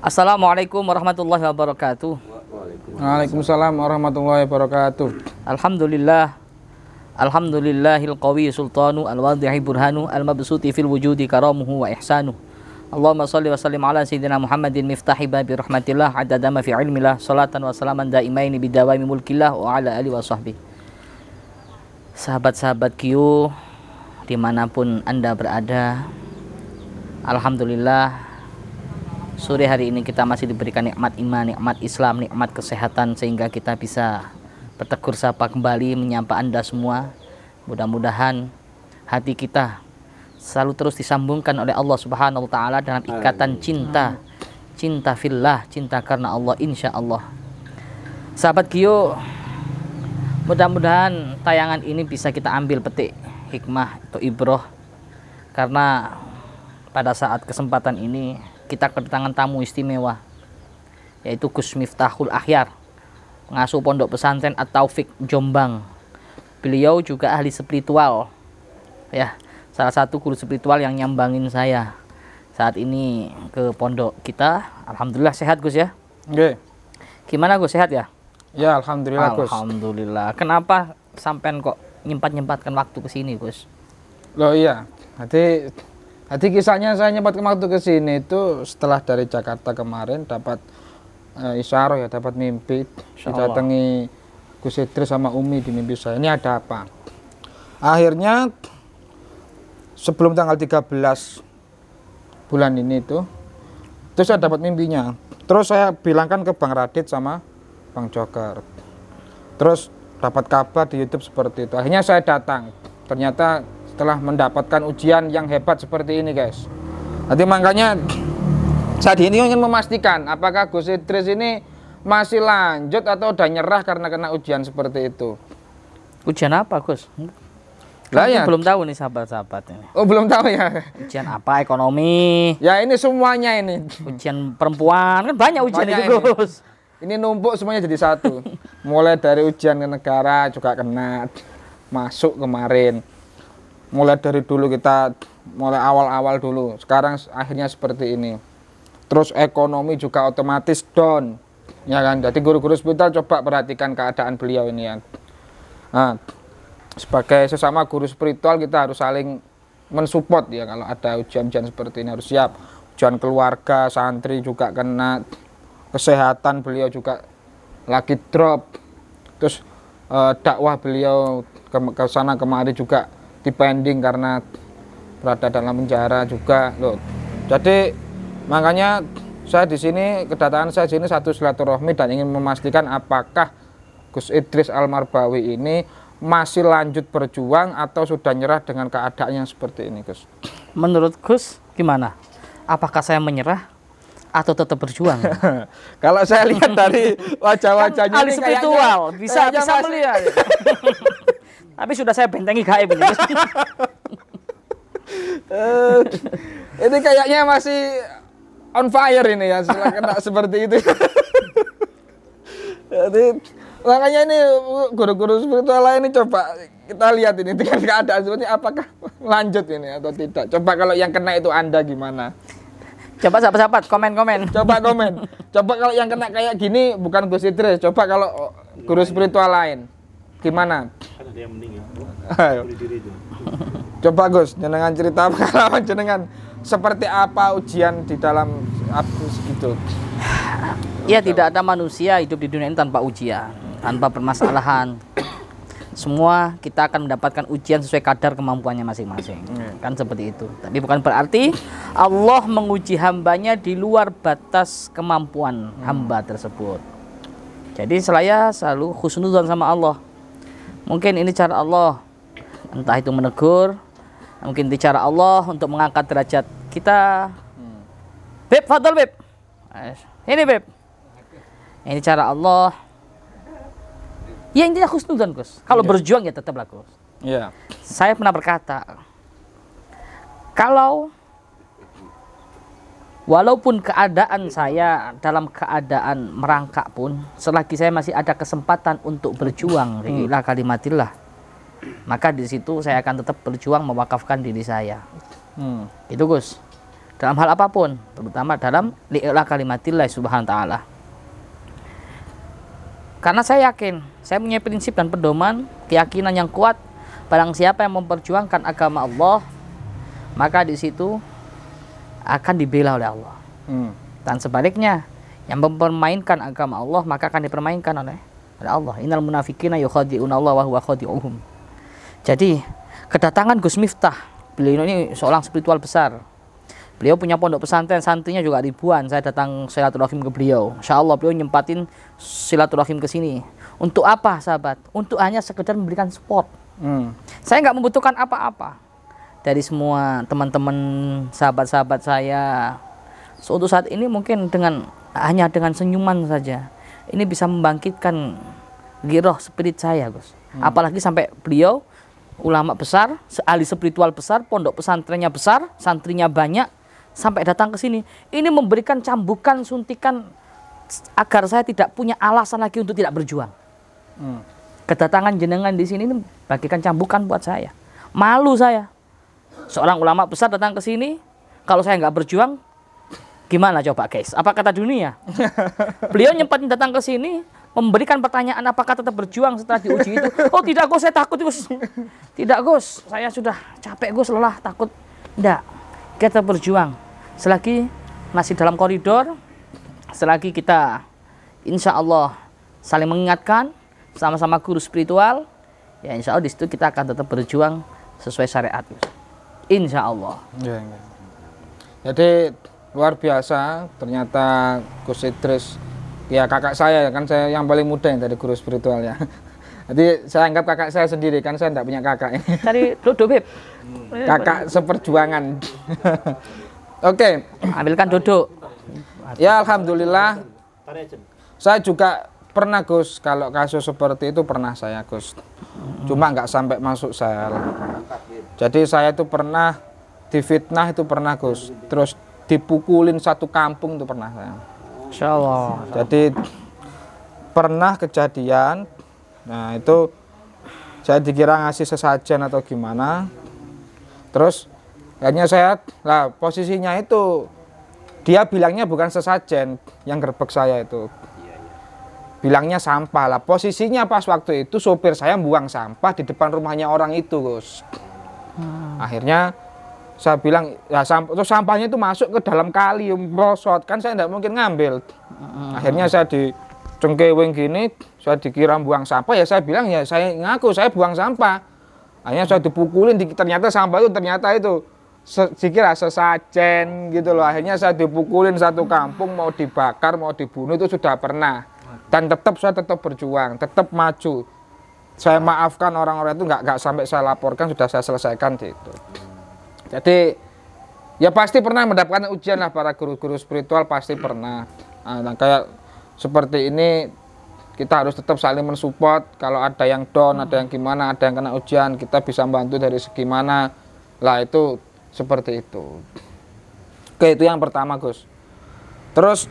Assalamualaikum warahmatullahi wabarakatuh. Waalaikumsalam warahmatullahi wabarakatuh. Alhamdulillah. Alhamdulillahil qawi sultanu al-wadhi'i burhanu al-mabsuti fil wujudi karamuhu wa ihsanu. Allahumma salli wa sallim ala sayyidina Muhammadin miftahi babi rahmatillah adada ma fi ilmillah salatan wa salaman daimaini bidawami mulkillah wa ala alihi wa sahbihi. Sahabat-sahabat Q dimanapun Anda berada, alhamdulillah sore hari ini kita masih diberikan nikmat iman, nikmat Islam, nikmat kesehatan sehingga kita bisa bertegur sapa kembali menyapa Anda semua. Mudah-mudahan hati kita selalu terus disambungkan oleh Allah Subhanahu wa taala dalam ikatan cinta. Cinta fillah, cinta karena Allah insya Allah. Sahabat Gio, mudah-mudahan tayangan ini bisa kita ambil petik hikmah atau ibroh, karena pada saat kesempatan ini kita kedatangan tamu istimewa, yaitu Gus Miftahul Akhyar, pengasuh pondok pesantren At-Taufik Jombang. Beliau juga ahli spiritual, ya, salah satu guru spiritual yang nyambangin saya saat ini ke pondok kita. Alhamdulillah sehat Gus ya. Oke. Gimana Gus, sehat ya? Ya alhamdulillah Gus. Alhamdulillah. Kenapa sampean kok nyempat-nyempatkan waktu ke sini Gus? Loh iya, Hati kisahnya saya nyempatkan waktu ke sini itu setelah dari Jakarta kemarin dapat isyarah, ya, dapat mimpi didatangi Gus Idris sama Umi di mimpi saya. Ini ada apa? Akhirnya sebelum tanggal 13 bulan ini itu saya dapat mimpinya. Terus saya bilangkan ke Bang Radit sama Bang Joker. Terus dapat kabar di YouTube seperti itu. Akhirnya saya datang. Ternyata setelah mendapatkan ujian yang hebat seperti ini guys. Nanti makanya saat ini ingin memastikan apakah Gus Idris ini masih lanjut atau udah nyerah karena kena ujian seperti itu. Ujian apa Gus? Lah ya, belum tahu nih sahabat-sahabat ini. Oh belum tahu ya. Ujian apa? Ekonomi? Ya ini semuanya ini. Ujian perempuan, kan banyak ujian Banyak itu Gus. Ini numpuk semuanya jadi satu. Mulai dari ujian ke negara juga kena, masuk kemarin. Mulai dari dulu kita, mulai awal-awal dulu, sekarang akhirnya seperti ini. Terus ekonomi juga otomatis down, ya kan? Jadi guru-guru spiritual coba perhatikan keadaan beliau ini ya. Nah, sebagai sesama guru spiritual kita harus saling mensupport ya, kalau ada ujian-ujian seperti ini harus siap. Ujian keluarga, santri juga kena, kesehatan beliau juga lagi drop. Terus dakwah beliau ke sana kemari juga dipending karena berada dalam penjara juga loh. Jadi makanya saya di sini, kedatangan saya di sini satu silaturahmi dan ingin memastikan apakah Gus Idris Al-Marbawi ini masih lanjut berjuang atau sudah nyerah dengan keadaan yang seperti ini Gus. Menurut Gus gimana? Apakah saya menyerah atau tetap berjuang? Kalau saya lihat dari wajah-wajahnya kan ahli ini spiritual, bisa melihat. Tapi sudah saya bentengi gaib ini. Ini kayaknya masih on fire ini ya, setelah kena seperti itu. Jadi makanya ini guru-guru spiritual lain ini coba kita lihat ini dengan keadaan seperti apakah lanjut ini atau tidak. Coba kalau yang kena itu Anda gimana? Coba sahabat-sahabat komen-komen. Coba komen. Coba kalau yang kena kayak gini bukan Gus Idris, coba kalau guru spiritual lain gimana? Ada yang meninggal. Coba Gus, jenengan cerita pengalaman jenengan seperti apa ujian di dalam segitu. Ya, tidak ada manusia hidup di dunia ini tanpa ujian, tanpa permasalahan. Semua kita akan mendapatkan ujian sesuai kadar kemampuannya masing-masing. Kan seperti itu. Tapi bukan berarti Allah menguji hambanya di luar batas kemampuan hamba tersebut. Jadi saya selalu husnudzon sama Allah. Mungkin ini cara Allah, entah itu menegur, mungkin ini cara Allah untuk mengangkat derajat kita. Beb, fadol Beb. Ini Beb. Ini cara Allah. Ya intinya husnudzon Gus. Kalau berjuang ya tetaplah Gus. Iya. Saya pernah berkata, kalau walaupun keadaan saya dalam keadaan merangkak pun, selagi saya masih ada kesempatan untuk berjuang, ila kalimatillah, maka di situ saya akan tetap berjuang mewakafkan diri saya. Itu Gus. dalam hal apapun, terutama dalam li'la kalimatillah subhanahu wa ta'ala. Karena saya yakin, saya punya prinsip dan pedoman, keyakinan yang kuat, barang siapa yang memperjuangkan agama Allah, maka di situ akan dibela oleh Allah. Dan sebaliknya, yang mempermainkan agama Allah, maka akan dipermainkan oleh Allah. Innal munafiqina yukhadi'una Allah wa huwa khadi'uhum. Jadi, kedatangan Gus Miftah, beliau ini seorang spiritual besar. Beliau punya pondok pesantren, santrinya juga ribuan. Saya datang silaturahim ke beliau. Insya Allah beliau nyempatin silaturahim ke sini. Untuk apa, sahabat? Untuk hanya sekedar memberikan support. Saya nggak membutuhkan apa-apa dari semua teman-teman, sahabat-sahabat saya. Untuk saat ini mungkin hanya dengan senyuman saja, ini bisa membangkitkan giroh spirit saya, Gus. Apalagi sampai beliau ulama besar, ahli spiritual besar, pondok pesantrennya besar, santrinya banyak, sampai datang ke sini. Ini memberikan cambukan, suntikan agar saya tidak punya alasan lagi untuk tidak berjuang. Kedatangan jenengan di sini ini bagikan cambukan buat saya. Malu saya. Seorang ulama besar datang ke sini, kalau saya nggak berjuang, gimana coba guys? Apa kata dunia? Beliau nyempatin datang ke sini, memberikan pertanyaan apakah tetap berjuang setelah diuji itu. Oh tidak Gus, saya takut Gus. Tidak Gus, saya sudah capek Gus, lelah, takut. Tidak, kita berjuang. Selagi masih dalam koridor, selagi kita insya Allah saling mengingatkan, sama-sama guru spiritual, ya insya Allah di situ kita akan tetap berjuang sesuai syariat. Insya Allah. Ya. Jadi luar biasa, ternyata Gus Idris, ya kakak saya, kan saya yang paling muda yang dari guru spiritual ya. Jadi saya anggap kakak saya sendiri, kan saya tidak punya kakak. Cari dodo Beb. Kakak seperjuangan. Oke. Ambilkan dodo. Ya alhamdulillah. Saya juga pernah Gus, kalau kasus seperti itu pernah saya Gus. Cuma nggak sampai masuk sel. Jadi saya itu pernah difitnah, itu pernah Gus. Terus dipukulin satu kampung itu pernah saya. Insya Allah. Jadi pernah kejadian, nah itu saya dikira ngasih sesajen atau gimana. Terus akhirnya saya, lah posisinya itu dia bilangnya bukan sesajen yang gerbek saya itu. Bilangnya sampah lah. Posisinya pas waktu itu sopir saya buang sampah di depan rumahnya orang itu Gus. Akhirnya saya bilang, ya terus sampahnya itu masuk ke dalam kali, merosot, kan saya tidak mungkin ngambil. Akhirnya saya dicengkewing gini, saya dikira buang sampah, ya saya bilang ya saya ngaku saya buang sampah. Akhirnya saya dipukulin, ternyata sampah itu dikira sesajen gitu loh. Akhirnya saya dipukulin satu kampung, mau dibakar, mau dibunuh itu sudah pernah. Dan saya tetap berjuang, tetap maju. Saya maafkan orang-orang itu, nggak sampai saya laporkan, sudah saya selesaikan gitu. Jadi ya pasti pernah mendapatkan ujian lah, para guru-guru spiritual pasti pernah. Nah, kayak seperti ini kita harus tetap saling mensupport. Kalau ada yang down, ada yang gimana, ada yang kena ujian, kita bisa bantu dari segi mana. Lah itu seperti itu. Oke, itu yang pertama Gus. Terus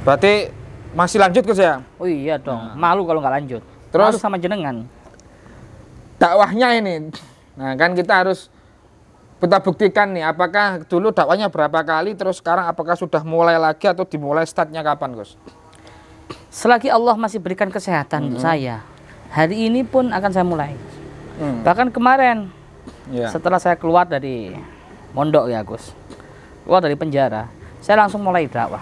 berarti masih lanjut Gus ya? Oh iya dong, malu kalau nggak lanjut. Terus malu sama jenengan. Dakwahnya ini, nah kan kita harus kita buktikan nih, apakah dulu dakwahnya berapa kali, terus sekarang apakah sudah mulai lagi atau dimulai startnya kapan Gus? Selagi Allah masih berikan kesehatan untuk saya, hari ini pun akan saya mulai. Bahkan kemarin, setelah saya keluar dari mondok ya Gus, keluar dari penjara, saya langsung mulai dakwah.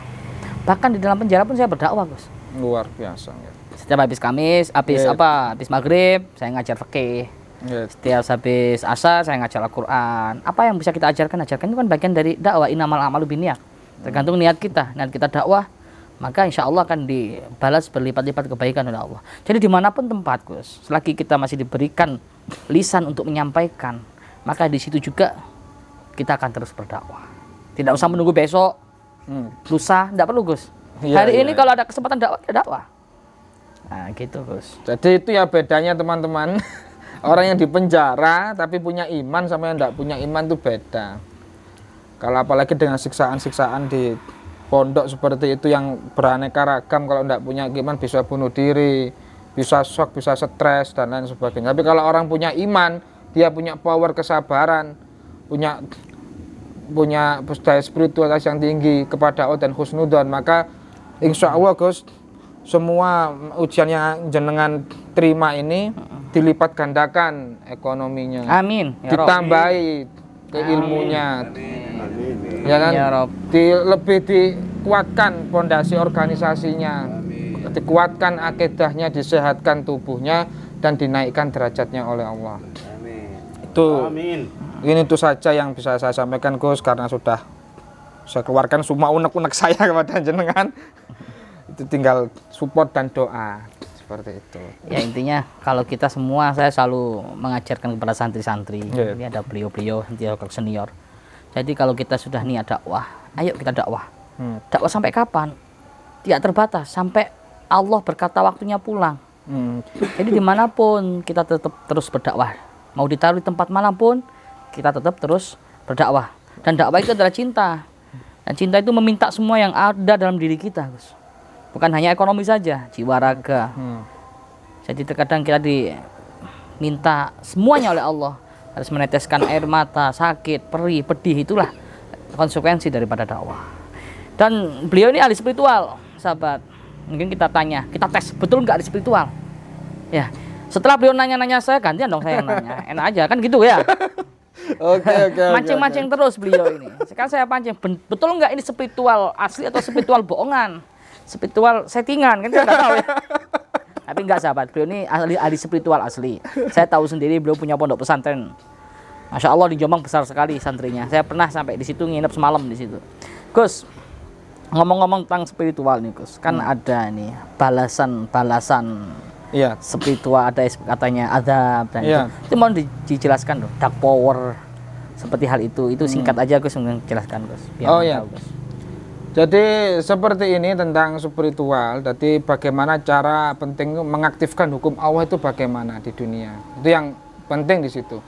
Bahkan di dalam penjara pun saya berdakwah Gus. Luar biasa ya. Setiap habis Kamis, habis maghrib, saya ngajar fikih. Setiap habis asar, saya ngajar Al-Quran. Apa yang bisa kita ajarkan itu kan bagian dari dakwah. Innamal a'malu binniyat. Tergantung niat kita dakwah, maka insya Allah akan dibalas berlipat-lipat kebaikan oleh Allah. Jadi dimanapun tempat Gus, selagi kita masih diberikan lisan untuk menyampaikan, maka di situ juga kita akan terus berdakwah. Tidak usah menunggu besok, lusa, tidak perlu Gus. Hari ini kalau ada kesempatan dakwah. Nah gitu Gus. Jadi itu ya bedanya teman-teman. Orang yang di penjara tapi punya iman sama yang tidak punya iman itu beda. Kalau apalagi dengan siksaan-siksaan di pondok seperti itu yang beraneka ragam, kalau tidak punya iman bisa bunuh diri, bisa shock, bisa stres dan lain sebagainya. Tapi kalau orang punya iman, dia punya power kesabaran, punya punya daya spiritualitas yang tinggi kepada Allah dan husnudzon, maka insya Allah Gus, semua ujian yang jenengan terima ini dilipat gandakan ekonominya. Amin. Ya Rob. Ditambahi keilmunya. Ya kan? Ya Rob. Lebih dikuatkan pondasi organisasinya. Dikuatkan akidahnya, disehatkan tubuhnya, dan dinaikkan derajatnya oleh Allah. Itu ini itu saja yang bisa saya sampaikan Gus, karena sudah saya keluarkan semua unek-unek saya kepada jenengan. Itu tinggal support dan doa seperti itu. Ya intinya kalau kita semua, saya selalu mengajarkan kepada santri-santri. Ini ada beliau-beliau senior. Jadi kalau kita sudah niat dakwah, ayo kita dakwah. Dakwah sampai kapan? Tidak terbatas, sampai Allah berkata waktunya pulang. Jadi dimanapun kita tetap terus berdakwah. Mau ditaruh di tempat manapun, kita tetap terus berdakwah. Dan dakwah itu adalah cinta. Dan cinta itu meminta semua yang ada dalam diri kita, Gus. Bukan hanya ekonomi saja, jiwa raga. Jadi terkadang kita diminta semuanya oleh Allah. Harus meneteskan air mata, sakit, perih, pedih, itulah konsekuensi daripada dakwah. Dan beliau ini ahli spiritual, sahabat. Mungkin kita tanya, kita tes, betul nggak ahli spiritual? Ya, setelah beliau nanya-nanya saya, gantian dong saya yang nanya. Enak aja, kan gitu ya. Oke. Mancing-mancing terus beliau ini. Sekarang saya pancing, betul nggak ini spiritual asli atau spiritual bohongan? Spiritual settingan, kan kita nggak tahu ya. Tapi enggak sahabat, beliau ini ahli spiritual asli. Saya tahu sendiri beliau punya pondok pesantren. Masya Allah di Jombang besar sekali santrinya. Saya pernah sampai di situ nginep semalam di situ. Gus, ngomong-ngomong tentang spiritual nih Gus, kan ada nih balasan spiritual, ada katanya azab dan itu mau dijelaskan dong, dark power seperti hal itu singkat aja Gus, menjelaskan Gus. Tahu, Gus. Jadi seperti ini tentang spiritual. Jadi bagaimana cara penting mengaktifkan hukum Allah itu bagaimana di dunia. Itu yang penting di situ.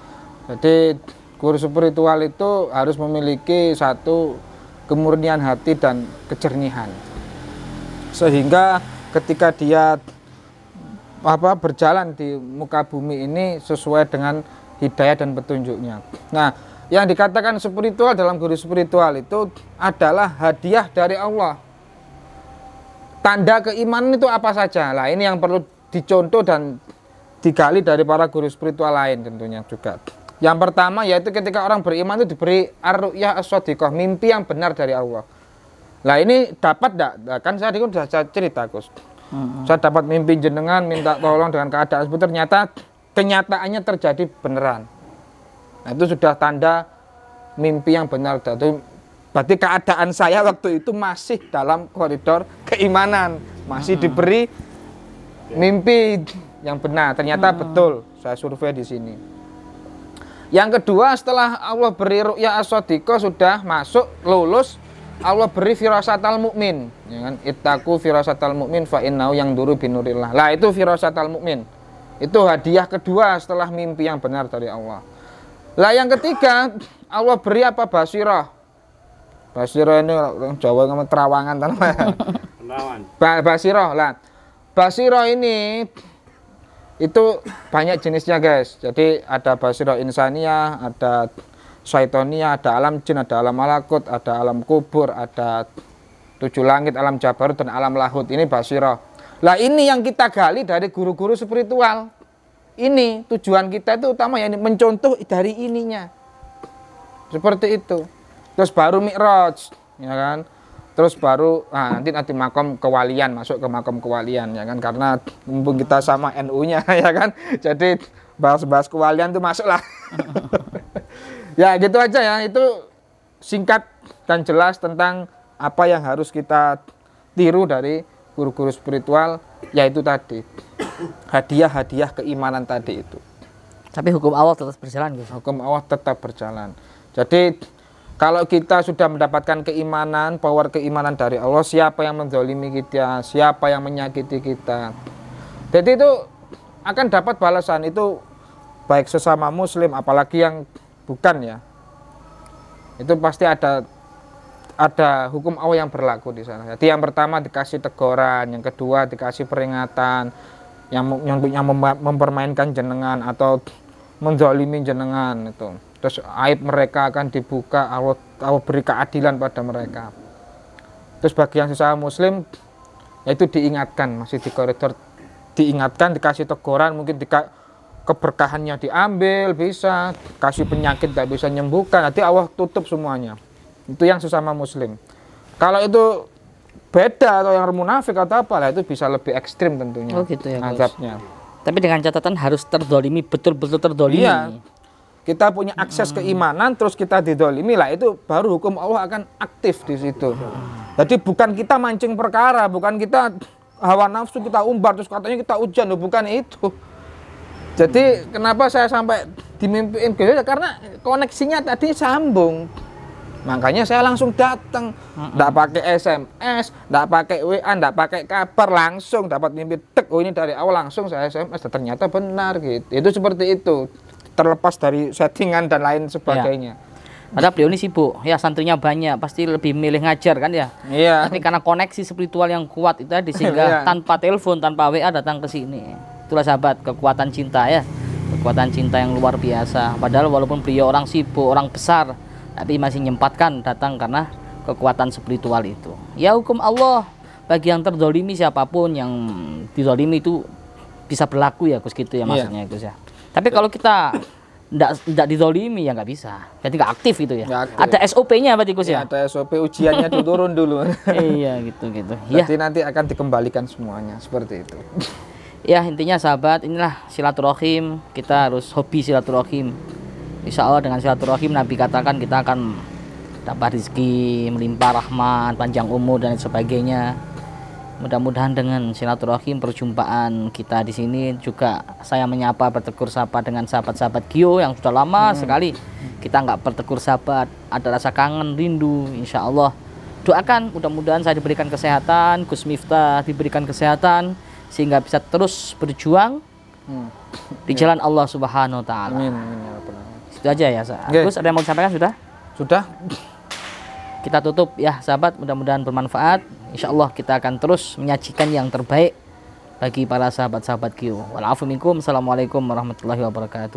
Jadi guru spiritual itu harus memiliki satu kemurnian hati dan kejernihan. Sehingga ketika dia berjalan di muka bumi ini sesuai dengan hidayah dan petunjuknya. Nah, yang dikatakan spiritual dalam guru spiritual itu adalah hadiah dari Allah. Tanda keimanan itu apa saja? Lah ini yang perlu dicontoh dan digali dari para guru spiritual lain tentunya juga. Yang pertama yaitu ketika orang beriman itu diberi ar-ru'yah as-shadiqah, mimpi yang benar dari Allah. Lah ini dapat enggak? Kan saya sudah cerita Gus. Saya dapat mimpi jenengan minta tolong dengan keadaan seperti ternyata kenyataannya terjadi beneran. Nah, itu sudah tanda mimpi yang benar. Berarti keadaan saya waktu itu masih dalam koridor keimanan, masih diberi mimpi yang benar. Ternyata betul, saya survei di sini. Yang kedua, setelah Allah beri ru'ya as-shadiqah sudah masuk, lulus, Allah beri firasatal mukmin, ya kan? Ittaqu firasatal mukmin fa innahu yang duru binurillah. Lah itu firasatal mukmin. Itu hadiah kedua setelah mimpi yang benar dari Allah. Lah yang ketiga, Allah beri apa? Basirah. Basirah ini Jawa ngomong terawangan Basirah lah. Basirah ini itu banyak jenisnya guys. Jadi ada basirah insaniyah, ada syaitonia, ada alam jin, ada alam malakut, ada alam kubur, ada 7 langit, alam jabarut dan alam lahut. Ini basirah. Lah ini yang kita gali dari guru-guru spiritual. Ini tujuan kita itu utama ya, mencontoh dari ininya. Seperti itu. Terus baru mi'raj, ya kan? Terus baru nanti makom kewalian, masuk ke makom kewalian, ya kan? Karena mumpung kita sama NU-nya, ya kan? Jadi bahas-bahas kewalian itu masuklah. Ya gitu aja ya, itu singkat dan jelas tentang apa yang harus kita tiru dari guru-guru spiritual, yaitu tadi hadiah-hadiah keimanan tadi itu. Tapi hukum Allah tetap berjalan Gus. Hukum Allah tetap berjalan. Jadi kalau kita sudah mendapatkan keimanan, power keimanan dari Allah, siapa yang menzalimi kita, siapa yang menyakiti kita, jadi itu akan dapat balasan itu, baik sesama muslim apalagi yang bukan ya. Itu pasti ada hukum Allah yang berlaku di sana. Jadi yang pertama dikasih teguran, yang kedua dikasih peringatan, yang mempermainkan jenengan atau menzalimi jenengan itu. Terus aib mereka akan dibuka, Allah kau beri keadilan pada mereka. Terus bagi yang sesama muslim, yaitu diingatkan, masih di koridor, diingatkan, dikasih teguran, mungkin keberkahannya diambil, bisa kasih penyakit tidak bisa nyembuhkan, nanti Allah tutup semuanya. Itu yang sesama muslim. Kalau itu beda atau yang munafik atau apa lah, itu bisa lebih ekstrim tentunya. Oh gitu ya, azabnya. Tapi dengan catatan harus terdolimi, betul-betul terdolimi. Iya. Kita punya akses keimanan, terus kita didolimi lah, itu baru hukum Allah akan aktif di situ. Jadi bukan kita mancing perkara, bukan kita hawa nafsu kita umbar, terus katanya kita hujan, bukan itu. Jadi kenapa saya sampai dimimpiin gitu? Karena koneksinya tadi sambung. Makanya saya langsung datang, nggak pakai SMS, nggak pakai WA, nggak pakai kabar, langsung dapat mimpi, tek, oh ini dari awal langsung saya SMS, dan ternyata benar gitu. Itu seperti itu, terlepas dari settingan dan lain sebagainya. Padahal beliau ini sibuk, ya santrinya banyak, pasti lebih milih ngajar kan ya. Iya. Tapi karena koneksi spiritual yang kuat itu tadi, sehingga tanpa telepon, tanpa WA datang ke sini. Itulah sahabat, kekuatan cinta ya, kekuatan cinta yang luar biasa. Padahal walaupun beliau orang sibuk, orang besar, tapi masih menyempatkan datang karena kekuatan spiritual itu. Ya hukum Allah bagi yang terdolimi, siapapun yang didolimi itu bisa berlaku ya Gus, gitu ya maksudnya Gus ya. Tapi kalau kita tidak didolimi ya nggak bisa, jadi nggak aktif gitu ya. Aktif. Ada SOP-nya berarti Gus ya? Ada SOP, ujiannya turun dulu. Iya gitu. Jadi nanti akan dikembalikan semuanya seperti itu. Ya intinya sahabat, inilah silaturahim, kita harus hobi silaturahim. Insya Allah dengan silaturahim Nabi katakan kita akan dapat rezeki, melimpah rahmat, panjang umur dan sebagainya. Mudah-mudahan dengan silaturahim perjumpaan kita di sini juga saya menyapa bertegur sapa dengan sahabat-sahabat Gio yang sudah lama sekali kita nggak bertegur sahabat, ada rasa kangen, rindu. Insya Allah doakan mudah-mudahan saya diberikan kesehatan, Gus Miftah diberikan kesehatan sehingga bisa terus berjuang di jalan Allah Subhanahu Wa Taala. Amin. Itu aja ya, Gus. Ada yang mau disampaikan sudah? Sudah. Kita tutup ya sahabat, mudah-mudahan bermanfaat. Insya Allah kita akan terus menyajikan yang terbaik bagi para sahabat-sahabat Gio. Walafu minkum. Assalamualaikum warahmatullahi wabarakatuh.